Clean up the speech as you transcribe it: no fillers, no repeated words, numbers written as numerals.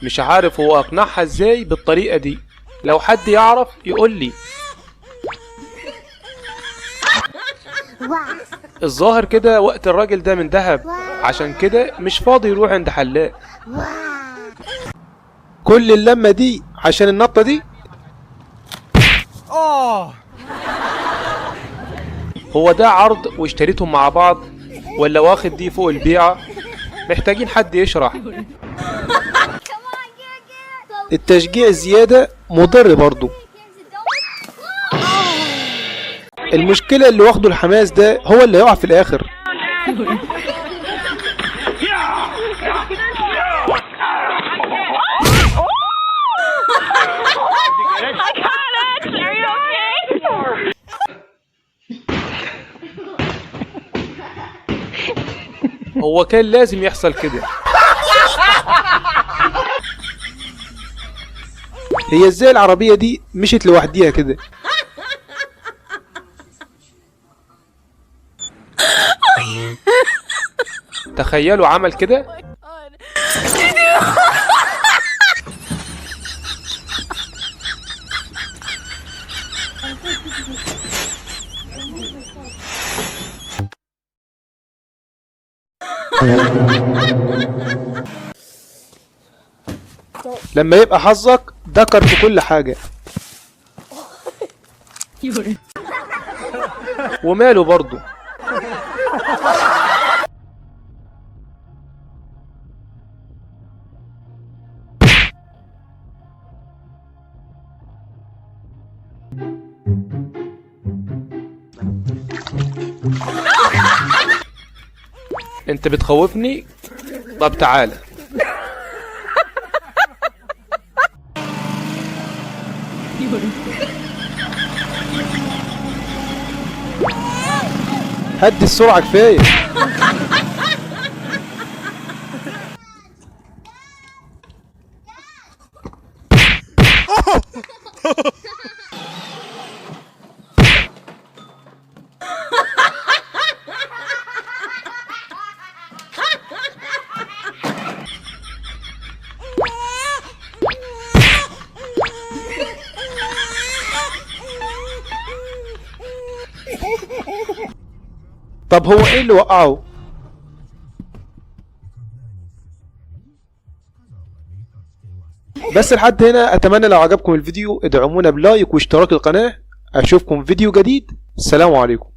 مش عارف هو اقنعها ازاي بالطريقة دي. لو حد يعرف يقول لي. الظاهر كده وقت الراجل ده من دهب، عشان كده مش فاضي يروح عند حلاق. كل اللمة دي عشان النطة دي؟ هو ده عرض واشتريتهم مع بعض، ولا واخد دي فوق البيعة؟ محتاجين حد يشرح. التشجيع الزيادة مضر برضو. المشكلة اللي واخده الحماس ده هو اللي هيقع في الآخر. هو كان لازم يحصل كده. هي ازاي العربية دي مشيت لوحديها كده؟ تخيلوا عمل كده. لما يبقى حظك ذكر في كل حاجة. وماله برضو. انت بتخوفني؟ طب تعالى. هدي السرعة كفاية. طب هو ايه اللي وقعه؟ بس لحد هنا اتمنى لو عجبكم الفيديو ادعمونا بلايك واشتراك القناة. اشوفكم في فيديو جديد. السلام عليكم.